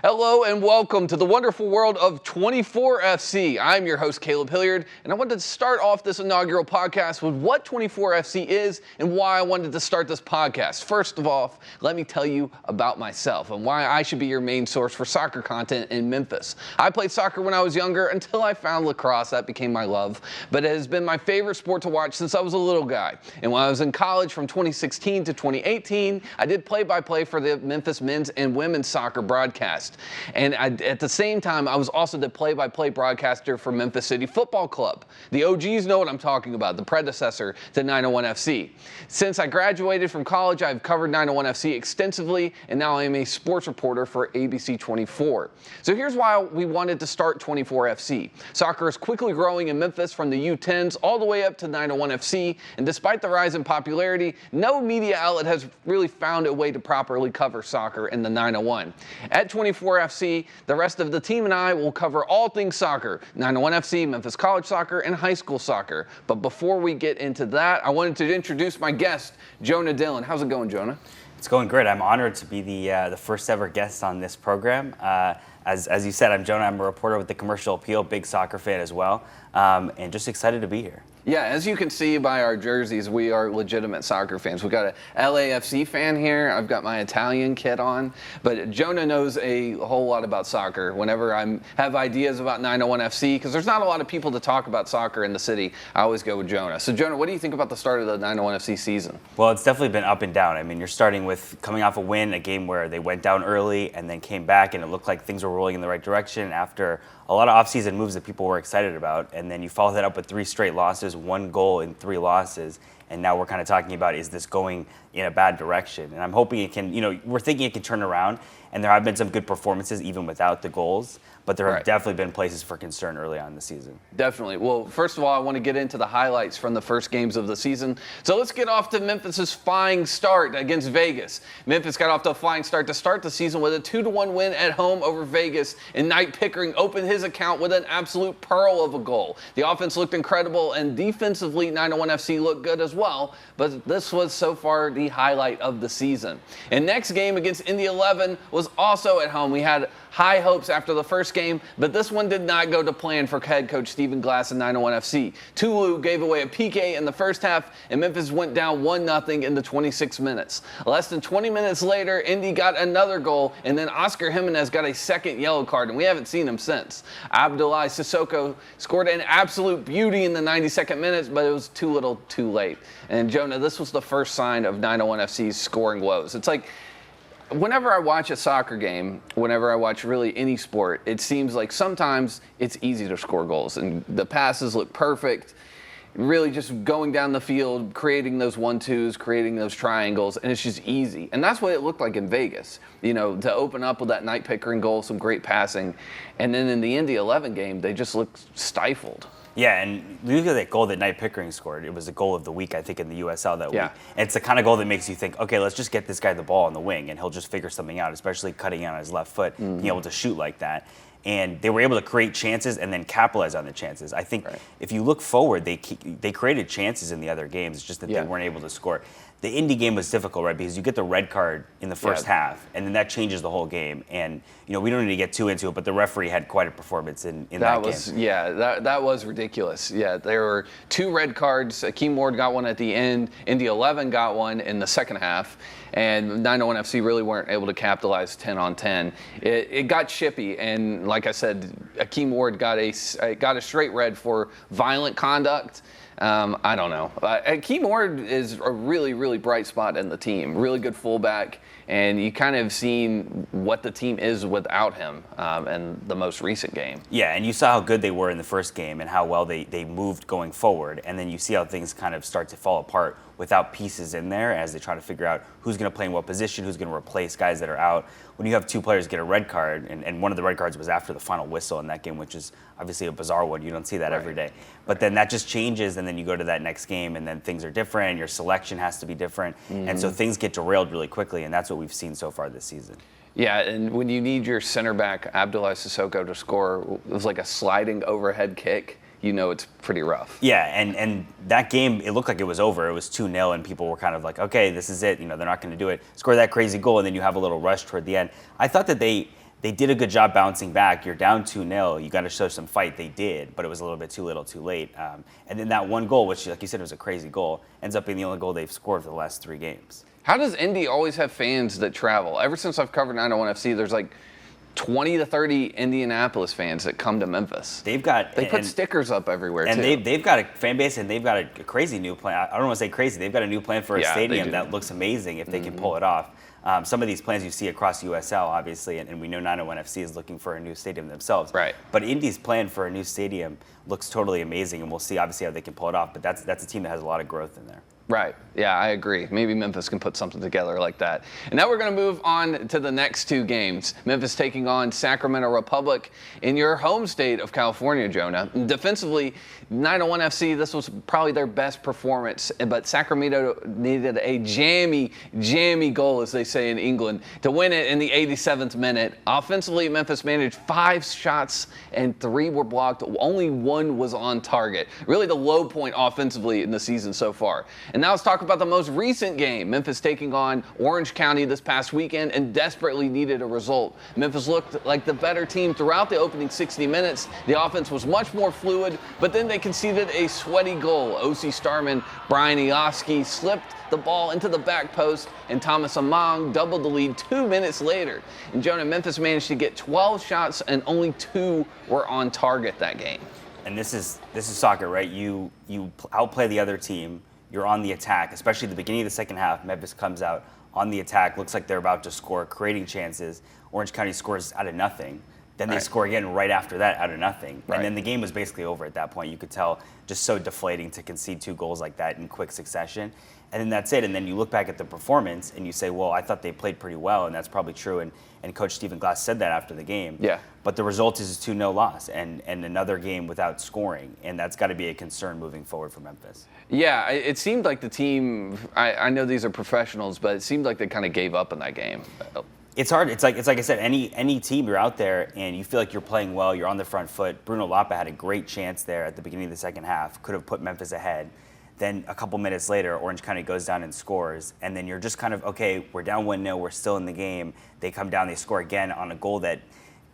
Hello and welcome to the wonderful world of 24 FC. I'm your host, Caleb Hilliard, and I wanted to start off this inaugural podcast with what 24 FC is and why I wanted to start this podcast. First of all, let me tell you about myself and why I should be your main source for soccer content in Memphis. I played soccer when I was younger until I found lacrosse. That became my love, but it has been my favorite sport to watch since I was a little guy. And when I was in college from 2016 to 2018, I did play-by-play for the Memphis men's and women's soccer broadcast. And at the same time, I was also the play-by-play broadcaster for Memphis City Football Club. The OGs know what I'm talking about, the predecessor to 901 FC. Since I graduated from college, I've covered 901 FC extensively, and now I am a sports reporter for ABC 24. So here's why we wanted to start 24 FC. Soccer is quickly growing in Memphis from the U10s all the way up to 901 FC, and despite the rise in popularity, no media outlet has really found a way to properly cover soccer in the 901. At 24 FC, the rest of the team and I will cover all things soccer, 901 FC, Memphis College soccer, and high school soccer. But before we get into that, I wanted to introduce my guest, Jonah Dillon. How's it going, Jonah? It's going great. I'm honored to be the first ever guest on this program. As you said, I'm Jonah. I'm a reporter with the Commercial Appeal, big soccer fan as well, and just excited to be here. Yeah, as you can see by our jerseys, we are legitimate soccer fans. We've got a LAFC fan here. I've got my Italian kit on. But Jonah knows a whole lot about soccer. Whenever I have ideas about 901 FC, because there's not a lot of people to talk about soccer in the city, I always go with Jonah. So Jonah, what do you think about the start of the 901 FC season? Well, it's definitely been up and down. I mean, you're starting with coming off a win, a game where they went down early and then came back, and it looked like things were rolling in the right direction after a lot of offseason moves that people were excited about. And then you follow that up with 3 straight losses, 1 goal in 3 losses. And now we're kind of talking about, is this going in a bad direction? And I'm hoping it can, we're thinking it can turn around. And there have been some good performances even without the goals. But there have definitely been places for concern early on in the season. Definitely. Well, first of all, I want to get into the highlights from the first games of the season. So let's get off to Memphis's flying start against Vegas. Memphis got off to a flying start to start the season with a 2-1 win at home over Vegas, and Knight Pickering opened his account with an absolute pearl of a goal. The offense looked incredible, and defensively, 901 FC looked good as well, but this was so far the highlight of the season. And next game against Indy 11 was also at home. We had high hopes after the first game, but this one did not go to plan for head coach Stephen Glass and 901 FC. Tulu gave away a PK in the first half, and Memphis went down 1-0 in the 26 minutes. Less than 20 minutes later, Indy got another goal, and then Oscar Jimenez got a second yellow card, and we haven't seen him since. Abdoulaye Sissoko scored an absolute beauty in the 92nd minutes, but it was too little, too late. And Jonah, this was the first sign of 901 FC's scoring woes. It's like, whenever I watch a soccer game, whenever I watch really any sport, it seems like sometimes it's easy to score goals and the passes look perfect, really just going down the field, creating those 1-2s, creating those triangles, and it's just easy. And that's what it looked like in Vegas, to open up with that Knight Pickering goal, some great passing. And then in the Indy 11 game, they just looked stifled. Yeah, and look at that goal that Knight Pickering scored. It was the goal of the week, I think, in the USL that week. And it's the kind of goal that makes you think, okay, let's just get this guy the ball on the wing, and he'll just figure something out, especially cutting out on his left foot, being able to shoot like that. And they were able to create chances and then capitalize on the chances. I think if you look forward, they created chances in the other games. It's just that they weren't able to score. The Indy game was difficult, right? Because you get the red card in the first half, and then that changes the whole game. And we don't need to get too into it, but the referee had quite a performance in that game. Yeah, that was ridiculous. Yeah, there were 2 red cards. Akeem Ward got one at the end. Indy 11 got one in the second half. And 901 FC really weren't able to capitalize 10-on-10. It got chippy, and like I said, Akeem Ward got a straight red for violent conduct. I don't know. Akeem Ward is a really, really bright spot in the team. Really good fullback, and you kind of seen what the team is without him in the most recent game. Yeah, and you saw how good they were in the first game and how well they moved going forward, and then you see how things kind of start to fall apart without pieces in there as they try to figure out who's going to play in what position, who's going to replace guys that are out. When you have 2 players get a red card, and one of the red cards was after the final whistle in that game, which is obviously a bizarre one. You don't see that every day. But then that just changes, and then you go to that next game, and then things are different. Your selection has to be different. And so things get derailed really quickly, and that's what we've seen so far this season. Yeah, and when you need your center back, Abdoulaye Sissoko, to score, it was like a sliding overhead kick. It's pretty rough. Yeah, and that game, it looked like it was over. It was 2-0, and people were kind of like, okay, this is it. They're not going to do it. Score that crazy goal, and then you have a little rush toward the end. I thought that they they did a good job bouncing back. You're down 2-0. You got to show some fight. They did, but it was a little bit too little, too late. And then that one goal, which, like you said, was a crazy goal, ends up being the only goal they've scored for the last 3 games. How does Indy always have fans that travel? Ever since I've covered 901 FC, there's like 20 to 30 Indianapolis fans that come to Memphis. They put stickers up everywhere, and too. They've got a fan base, and they've got a crazy new plan. I don't want to say crazy. They've got a new plan for a stadium that looks amazing if they can pull it off. Some of these plans you see across USL, obviously, and we know 901 FC is looking for a new stadium themselves. Right. But Indy's plan for a new stadium looks totally amazing, and we'll see, obviously, how they can pull it off. But that's a team that has a lot of growth in there. Right. Yeah, I agree. Maybe Memphis can put something together like that. And now we're going to move on to the next 2 games. Memphis taking on Sacramento Republic in your home state of California, Jonah. Defensively, 901 FC, this was probably their best performance, but Sacramento needed a jammy goal, as they say in England, to win it in the 87th minute. Offensively, Memphis managed 5 shots and 3 were blocked. Only 1 was on target. Really the low point offensively in the season so far. And now let's talk about the most recent game. Memphis taking on Orange County this past weekend and desperately needed a result. Memphis looked like the better team throughout the opening 60 minutes. The offense was much more fluid, but then they conceded a sweaty goal. OC Starman Brian Ioski slipped the ball into the back post, and Thomas Among doubled the lead 2 minutes later. And Jonah, Memphis managed to get 12 shots, and only 2 were on target that game. And this is soccer, right? You outplay the other team. You're on the attack, especially at the beginning of the second half. Memphis comes out on the attack, looks like they're about to score, creating chances. Orange County scores out of nothing. Then they score again right after that out of nothing. And then the game was basically over at that point. You could tell just so deflating to concede 2 goals like that in quick succession. And then that's it. And then you look back at the performance and you say, well, I thought they played pretty well, and that's probably true. And Coach Stephen Glass said that after the game. Yeah. But the result is a 2-0 loss and another game without scoring. And that's got to be a concern moving forward for Memphis. Yeah, it seemed like the team, I know these are professionals, but it seemed like they kind of gave up in that game. It's hard. It's like I said, any team you're out there and you feel like you're playing well, you're on the front foot. Bruno Lapa had a great chance there at the beginning of the second half, could have put Memphis ahead. Then a couple minutes later, Orange County goes down and scores, and then you're just kind of, okay, we're down 1-0, we're still in the game. They come down, they score again on a goal that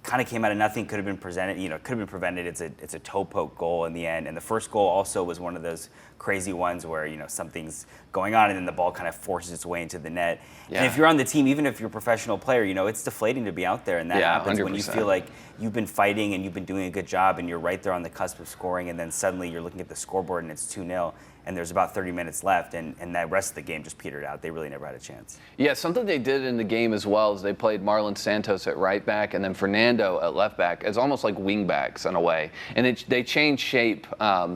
kind of came out of nothing, could have been prevented. It's a toe poke goal in the end. And the first goal also was one of those crazy ones where, something's going on and then the ball kind of forces its way into the net. Yeah. And if you're on the team, even if you're a professional player, it's deflating to be out there, and that happens 100%. When you feel like you've been fighting and you've been doing a good job and you're right there on the cusp of scoring, and then suddenly you're looking at the scoreboard and it's 2-0. And there's about 30 minutes left, and that rest of the game just petered out. They really never had a chance. Yeah, something they did in the game as well is they played Marlon Santos at right back and then Fernando at left back. It's almost like wing backs in a way. And they changed shape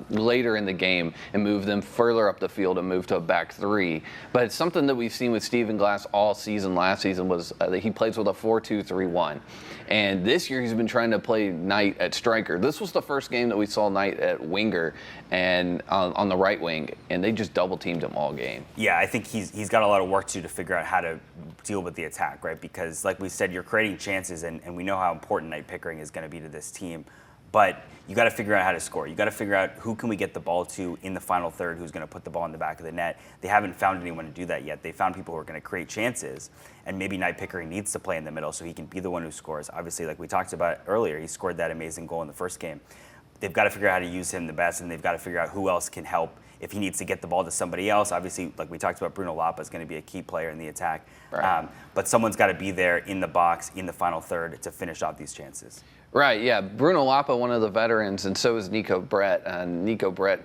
later in the game and moved them further up the field and moved to a back 3. But it's something that we've seen with Stephen Glass all season. Last season was that he plays with a 4-2-3-1. And this year he's been trying to play Knight at striker. This was the first game that we saw Knight at winger and on the right wing, and they just double teamed him all game. Yeah, I think he's got a lot of work to figure out how to deal with the attack, right? Because like we said, you're creating chances, and we know how important Knight Pickering is going to be to this team. But you got to figure out how to score. You got to figure out who can we get the ball to in the final third, who's going to put the ball in the back of the net. They haven't found anyone to do that yet. They found people who are going to create chances, and maybe Knight Pickering needs to play in the middle so he can be the one who scores. Obviously, like we talked about earlier, he scored that amazing goal in the first game. They've got to figure out how to use him the best, and they've got to figure out who else can help if he needs to get the ball to somebody else. Obviously, like we talked about, Bruno Lapa is going to be a key player in the attack. Right. But someone's got to be there in the box, in the final third, to finish off these chances. Right, yeah. Bruno Lapa, one of the veterans, and so is Nico Brett. And Nico Brett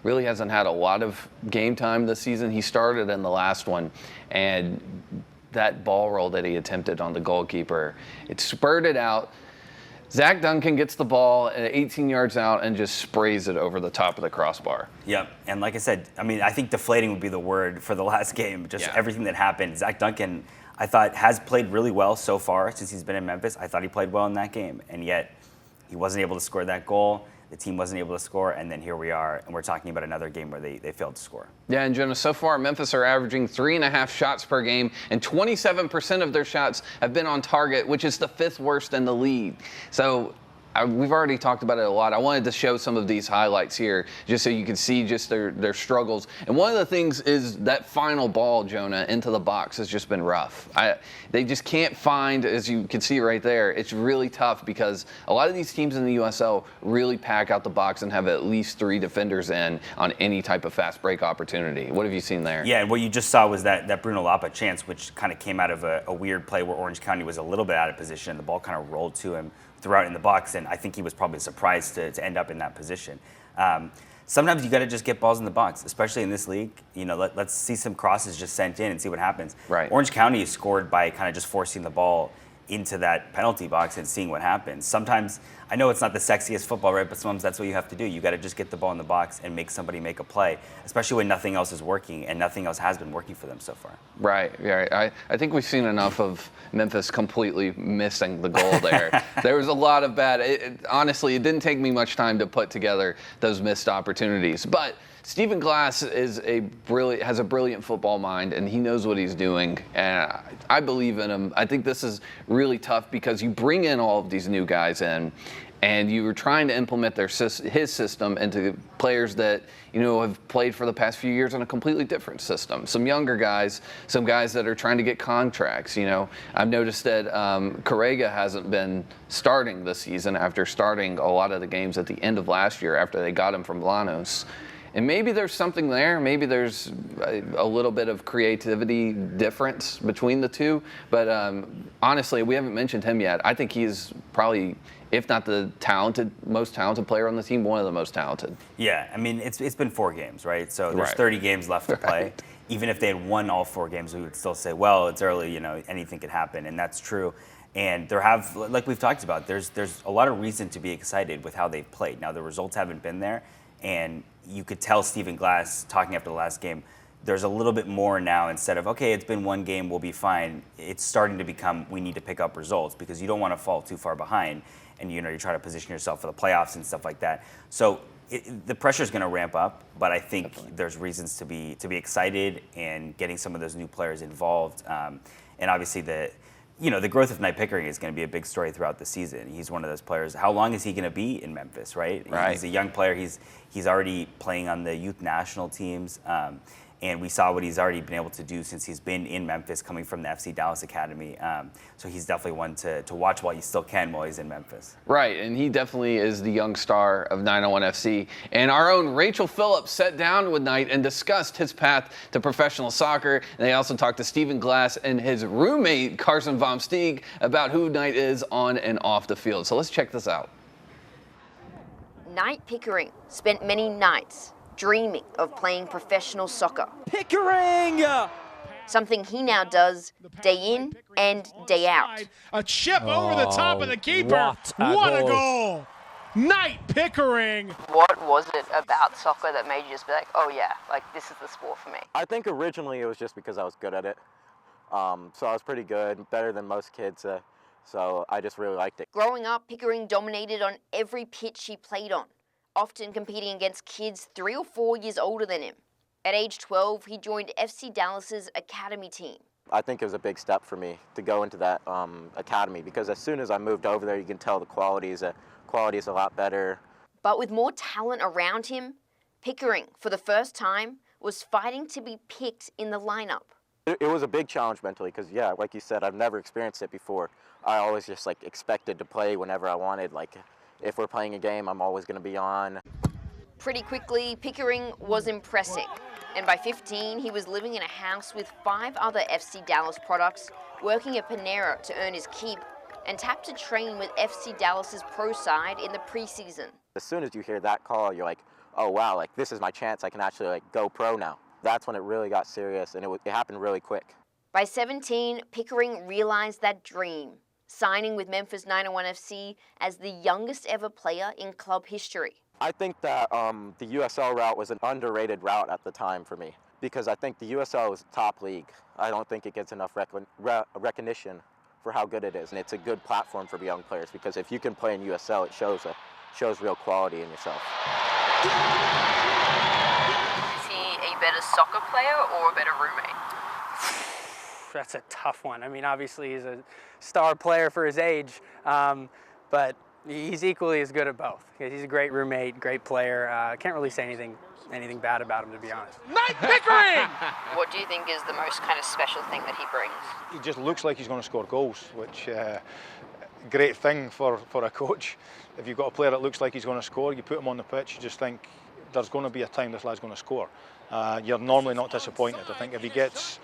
really hasn't had a lot of game time this season. He started in the last one, and that ball roll that he attempted on the goalkeeper, it spurted out. Zach Duncan gets the ball at 18 yards out and just sprays it over the top of the crossbar. Yep, and like I said, I think deflating would be the word for the last game. Just everything that happened. Zach Duncan, I thought, has played really well so far since he's been in Memphis. I thought he played well in that game, and yet he wasn't able to score that goal. The team wasn't able to score, and then here we are, and we're talking about another game where they failed to score. Yeah, and Jonah, so far Memphis are averaging 3.5 shots per game, and 27% of their shots have been on target, which is the 5th worst in the league. So we've already talked about it a lot. I wanted to show some of these highlights here just so you can see just their struggles. And one of the things is that final ball, Jonah, into the box has just been rough. They just can't find, as you can see right there, it's really tough because a lot of these teams in the USL really pack out the box and have at least 3 defenders in on any type of fast break opportunity. What have you seen there? Yeah, and what you just saw was that Bruno Lapa chance, which kind of came out of a weird play where Orange County was a little bit out of position and the ball kind of rolled to him throughout in the box, and I think he was probably surprised to end up in that position. Sometimes you got to just get balls in the box, especially in this league. You know, let's see some crosses just sent in and see what happens. Right. Orange County is scored by kind of just forcing the ball into that penalty box and seeing what happens. Sometimes, I know it's not the sexiest football, right? But sometimes that's what you have to do. You got to just get the ball in the box and make somebody make a play, especially when nothing else is working and nothing else has been working for them so far. Right. Yeah. I think we've seen enough of Memphis completely missing the goal there. There was a lot of bad. Honestly, it didn't take me much time to put together those missed opportunities, but Stephen Glass has a brilliant football mind, and he knows what he's doing, and I believe in him. I think this is really tough because you bring in all of these new guys in, and you were trying to implement his system into players that have played for the past few years in a completely different system. Some younger guys, some guys that are trying to get contracts. I've noticed that Correga hasn't been starting this season after starting a lot of the games at the end of last year after they got him from Llanos. And maybe there's something there. Maybe there's a little bit of creativity difference between the two. But honestly, we haven't mentioned him yet. I think he's probably, if not the most talented player on the team, one of the most talented. Yeah, I mean, it's been 4 games, right? So there's 30 games left to play. Right. Even if they had won all 4 games, we would still say, well, it's early, anything could happen. And that's true. And like we've talked about, there's a lot of reason to be excited with how they've played. Now, the results haven't been there. And you could tell Stephen Glass, talking after the last game, there's a little bit more now. Instead of, okay, it's been 1 game, we'll be fine. It's starting to become, we need to pick up results because you don't want to fall too far behind. And, you're trying to position yourself for the playoffs and stuff like that. So the pressure is going to ramp up, but I think there's reasons to be excited and getting some of those new players involved. And obviously the growth of Knight Pickering is going to be a big story throughout the season. He's one of those players. How long is he going to be in Memphis, right? He's a young player. He's already playing on the youth national teams. And we saw what he's already been able to do since he's been in Memphis, coming from the FC Dallas Academy. So he's definitely one to watch while you still can while he's in Memphis. Right, and he definitely is the young star of 901 FC. And our own Rachel Phillips sat down with Knight and discussed his path to professional soccer. And they also talked to Stephen Glass and his roommate, Carson Vom Steeg, about who Knight is on and off the field. So let's check this out. Knight Pickering spent many nights dreaming of playing professional soccer. Pickering! Something he now does day in and day out. A chip over the top of the keeper. What a goal! Knight Pickering! What was it about soccer that made you just be like, oh yeah, like this is the sport for me? I think originally it was just because I was good at it. So I was pretty good, better than most kids. So I just really liked it. Growing up, Pickering dominated on every pitch he played on, often competing against kids 3 or 4 years older than him. At age 12, he joined FC Dallas's academy team. I think it was a big step for me to go into that academy because as soon as I moved over there, you can tell the quality is a lot better. But with more talent around him, Pickering, for the first time, was fighting to be picked in the lineup. It was a big challenge mentally because, yeah, like you said, I've never experienced it before. I always just expected to play whenever I wanted. If we're playing a game, I'm always going to be on. Pretty quickly, Pickering was impressing. And by 15, he was living in a house with 5 other FC Dallas products, working at Panera to earn his keep, and tapped to train with FC Dallas's pro side in the preseason. As soon as you hear that call, you're like, oh wow, this is my chance. I can actually go pro now. That's when it really got serious, and it happened really quick. By 17, Pickering realized that dream, signing with Memphis 901 FC as the youngest ever player in club history. I think that the USL route was an underrated route at the time for me because I think the USL is top league. I don't think it gets enough recognition for how good it is, and it's a good platform for young players because if you can play in USL, it shows real quality in yourself. Is he a better soccer player or a better roommate? That's a tough one. I mean, obviously he's a star player for his age, but He's equally as good at both. He's a great roommate, great player. Can't really say anything bad about him, to be honest. Knight Pickering! What do you think is the most kind of special thing that he brings? He just looks like he's going to score goals, which great thing for a coach. If you've got a player that looks like he's going to score, you put him on the pitch, you just think there's going to be a time this lad's going to score. You're normally not disappointed. I think if he gets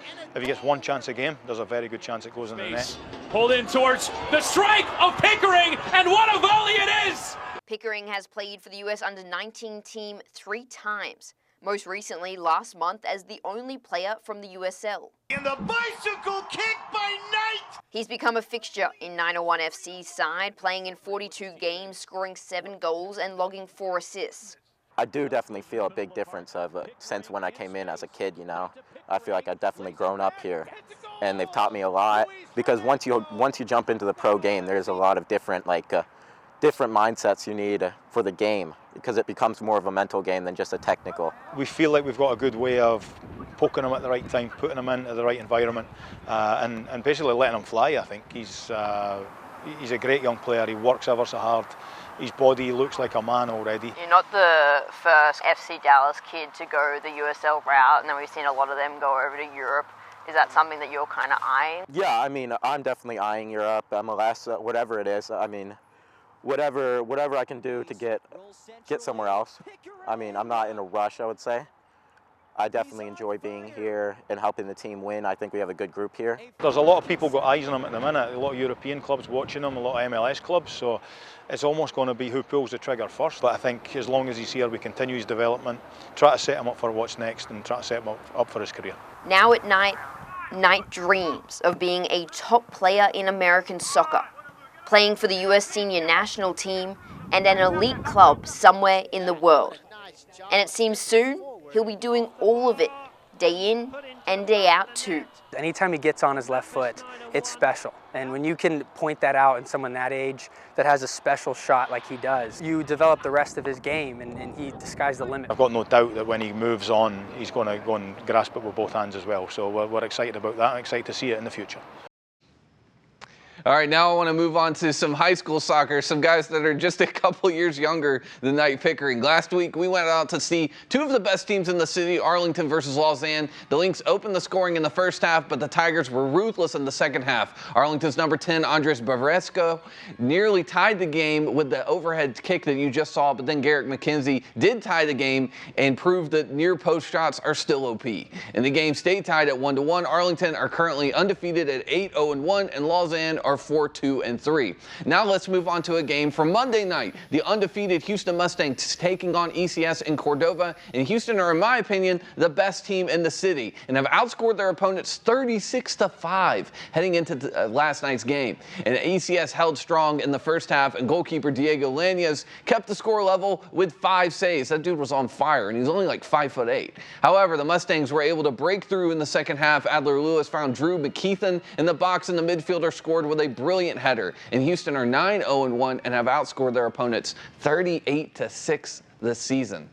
one chance a game, there's a very good chance it goes in the net. Pulled in towards the strike of Pickering, and what a volley it is! Pickering has played for the US under-19 team 3 times, most recently last month as the only player from the USL. And the bicycle kick by Knight! He's become a fixture in 901 FC's side, playing in 42 games, scoring 7 goals and logging 4 assists. I do definitely feel a big difference since when I came in as a kid, you know. I feel like I've definitely grown up here, and they've taught me a lot, because once you jump into the pro game, there's a lot of different mindsets you need for the game, because it becomes more of a mental game than just a technical. We feel like we've got a good way of poking him at the right time, putting him into the right environment, and basically letting him fly. I think he's a great young player. He works ever so hard. His body looks like a man already. You're not the first FC Dallas kid to go the USL route, and then we've seen a lot of them go over to Europe. Is that something that you're kind of eyeing? Yeah, I mean, I'm definitely eyeing Europe, MLS, whatever it is. I mean, whatever I can do to get somewhere else. I mean, I'm not in a rush, I would say. I definitely enjoy being here and helping the team win. I think we have a good group here. There's a lot of people got eyes on him at the minute, a lot of European clubs watching him, a lot of MLS clubs, so it's almost going to be who pulls the trigger first. But I think as long as he's here, we continue his development, try to set him up for what's next and try to set him up for his career. Now at night, Knight dreams of being a top player in American soccer, playing for the US senior national team and an elite club somewhere in the world. And it seems soon he'll be doing all of it, day in and day out too. Anytime he gets on his left foot, it's special. And when you can point that out in someone that age that has a special shot like he does, you develop the rest of his game, and he the sky's the limit. I've got no doubt that when he moves on, he's going to go and grasp it with both hands as well. So we're excited about that, excited to see it in the future. All right, now I want to move on to some high school soccer, some guys that are just a couple years younger than Knight Pickering. Last week, we went out to see 2 of the best teams in the city, Arlington versus Lausanne. The Lynx opened the scoring in the first half, but the Tigers were ruthless in the second half. Arlington's number 10, Andres Bavaresco, nearly tied the game with the overhead kick that you just saw, but then Garrett McKenzie did tie the game and proved that near post shots are still OP. And the game stayed tied at 1-1. Arlington are currently undefeated at 8-0-1, and Lausanne are 4-2-3. Now let's move on to a game from Monday night. The undefeated Houston Mustangs taking on ECS in Cordova. And Houston are, in my opinion, the best team in the city and have outscored their opponents 36-5 heading into last night's game. And ECS held strong in the first half, and goalkeeper Diego Lanez kept the score level with 5 saves. That dude was on fire, and he's only like 5'8". However, the Mustangs were able to break through in the second half. Adler Lewis found Drew McKeithen in the box, and the midfielder scored with a brilliant header. And Houston are 9-0-1 and have outscored their opponents 38-6 this season.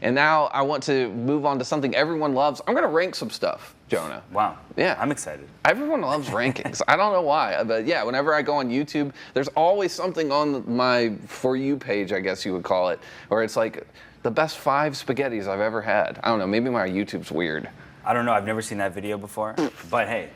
And now I want to move on to something everyone loves. I'm going to rank some stuff, Jonah. Wow. Yeah. I'm excited. Everyone loves rankings. I don't know why, but yeah, whenever I go on YouTube, there's always something on my For You page, I guess you would call it, where it's like the best 5 spaghettis I've ever had. I don't know, maybe my YouTube's weird. I don't know, I've never seen that video before, but hey,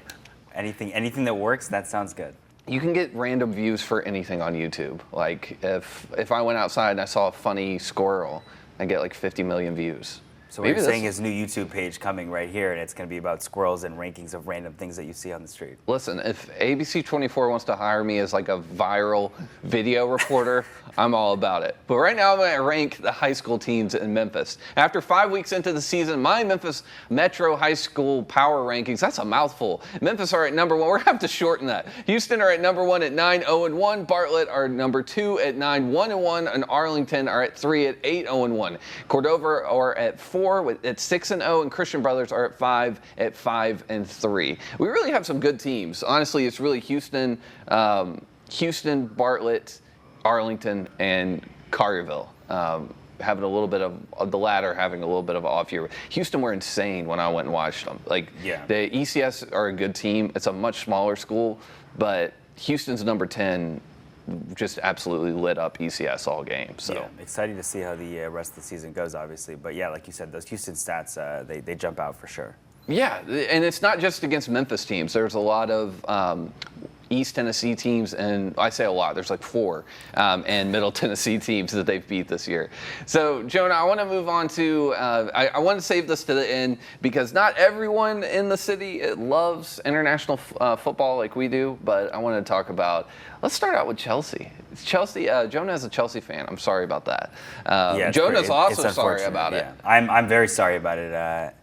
anything that works, that sounds good. You can get random views for anything on YouTube. Like if I went outside and I saw a funny squirrel, I get like 50 million views. So what you're saying is new YouTube page coming right here, and it's going to be about squirrels and rankings of random things that you see on the street. Listen, if ABC24 wants to hire me as like a viral video reporter, I'm all about it. But right now I'm going to rank the high school teams in Memphis. After 5 weeks into the season, my Memphis Metro High School Power Rankings, that's a mouthful. Memphis are at number 1. We're going to have to shorten that. Houston are at number 1 at 9-0-1. Bartlett are number 2 at 9-1-1. And Arlington are at 3 at 8-0-1. Cordova are at 4 at 6-0, and Christian Brothers are at 5 at 5-3. We really have some good teams. Honestly, it's really Houston, Bartlett, Arlington, and Collierville. Having a little bit of the latter, having a little bit of an off year. Houston were insane when I went and watched them. Like, yeah. The ECS are a good team. It's a much smaller school, but Houston's number 10 just absolutely lit up ECS all game. So yeah, excited to see how the rest of the season goes, obviously. But yeah, like you said, those Houston stats, they jump out for sure. Yeah, and it's not just against Memphis teams. There's a lot of East Tennessee teams, and I say a lot, there's like 4, and Middle Tennessee teams that they've beat this year. So, Jonah, I want to move on to, I want to save this to the end because not everyone in the city loves international football like we do, but I want to talk about, let's start out with Chelsea. Jonah is a Chelsea fan. I'm sorry about that. Yeah, Jonah's also sorry about it. Yeah. I'm very sorry about it.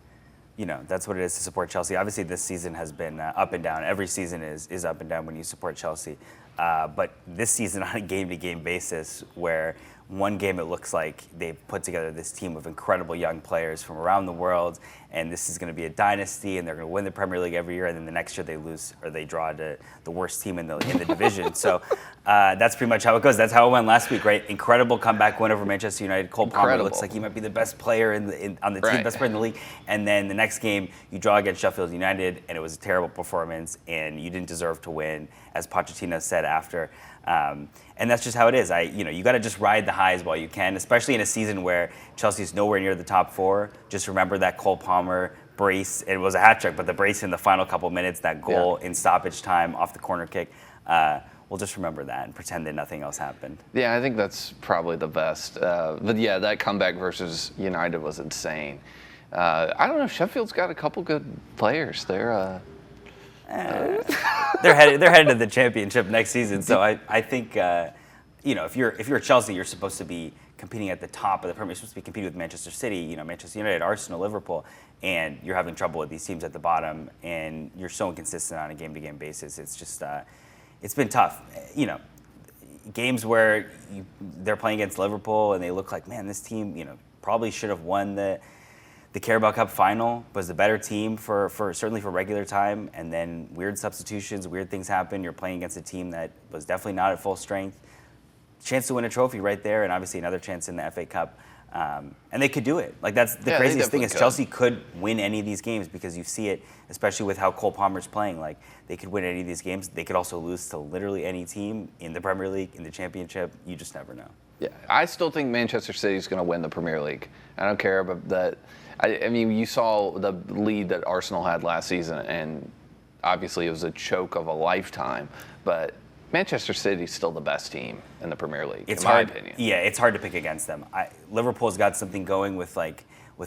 That's what it is to support Chelsea. Obviously, this season has been up and down. Every season is up and down when you support Chelsea. But this season on a game-to-game basis, where one game it looks like they've put together this team of incredible young players from around the world, and this is going to be a dynasty, and they're going to win the Premier League every year, and then the next year they lose or they draw to the worst team in the division. So that's pretty much how it goes. That's how it went last week, right? Incredible comeback win over Manchester United. Cole Palmer looks like he might be the best player on the team, best player in the league. And then the next game, you draw against Sheffield United, and it was a terrible performance, and you didn't deserve to win, as Pochettino said after. And that's just how it is. You got to just ride the highs while you can, especially in a season where Chelsea's nowhere near the top 4. Just remember that Cole Palmer brace. It was a hat trick, but the brace in the final couple minutes, that goal in stoppage time off the corner kick. We'll just remember that and pretend that nothing else happened. Yeah, I think that's probably the best. But yeah, that comeback versus United was insane. I don't know. Sheffield's got a couple good players. They're headed to the championship next season. So I think if you're Chelsea, you're supposed to be competing at the top of the Premier. You're supposed to be competing with Manchester City, Manchester United, Arsenal, Liverpool, and you're having trouble with these teams at the bottom, and you're so inconsistent on a game-to-game basis. It's just it's been tough. Games where they're playing against Liverpool and they look like, man, this team probably should have won the Carabao Cup final, was the better team for certainly for regular time, and then weird substitutions, weird things happen. You're playing against a team that was definitely not at full strength. Chance to win a trophy right there, and obviously another chance in the FA Cup. And they could do it. Like, that's the craziest thing is Chelsea could win any of these games because you see it, especially with how Cole Palmer's playing. Like, they could win any of these games. They could also lose to literally any team in the Premier League, in the Championship. You just never know. Yeah, I still think Manchester City is going to win the Premier League. I don't care about that. I mean, you saw the lead that Arsenal had last season, and obviously it was a choke of a lifetime. But Manchester City's still the best team in the Premier League, in my opinion. Yeah, it's hard to pick against them. Liverpool's got something going with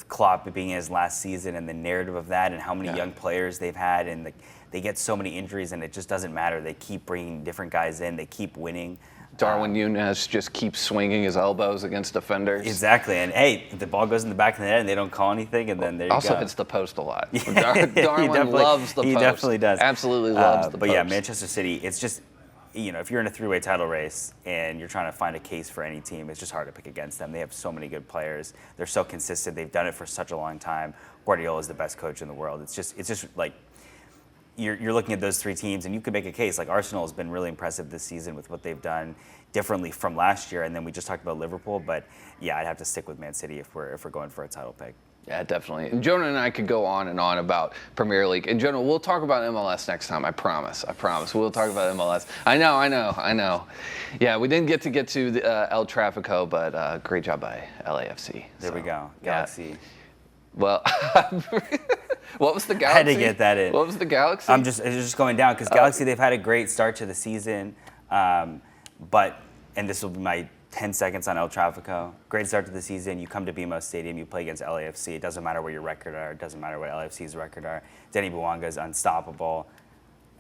Klopp being in his last season and the narrative of that and how many young players they've had, and they get so many injuries and it just doesn't matter. They keep bringing different guys in. They keep winning. Darwin Núñez just keeps swinging his elbows against defenders. Exactly, and hey, the ball goes in the back of the net and they don't call anything, and then there you also go. Also hits the post a lot. Darwin loves the post. He definitely does. Absolutely loves the post. But yeah, Manchester City, it's just, if you're in a three-way title race and you're trying to find a case for any team, it's just hard to pick against them. They have so many good players. They're so consistent. They've done it for such a long time. Guardiola is the best coach in the world. It's just like, you're looking at those 3 teams, and you could make a case. Like, Arsenal has been really impressive this season with what they've done differently from last year, and then we just talked about Liverpool. But yeah, I'd have to stick with Man City if we're going for a title pick. Yeah, definitely. And Jonah and I could go on and on about Premier League. And Jonah, we'll talk about MLS next time. I promise. We'll talk about MLS. I know. Yeah, we didn't get to the El Tráfico, but great job by LAFC. There we go. Galaxy. Yeah. Well, what was the Galaxy? I had to get that in. What was the Galaxy? It's just going down because Galaxy, they've had a great start to the season, and this will be my 10 seconds on El Tráfico. Great start to the season. You come to BMO Stadium, you play against LAFC. It doesn't matter what your record are. It doesn't matter what LAFC's record are. Denny Bouanga is unstoppable.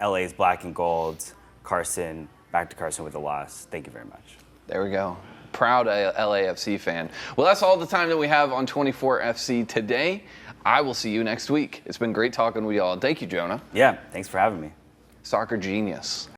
LA is black and gold. Carson, back to Carson with a loss. Thank you very much. There we go. Proud LAFC fan. Well, that's all the time that we have on 24FC today. I will see you next week. It's been great talking with y'all. Thank you, Jonah. Yeah, thanks for having me. Soccer genius.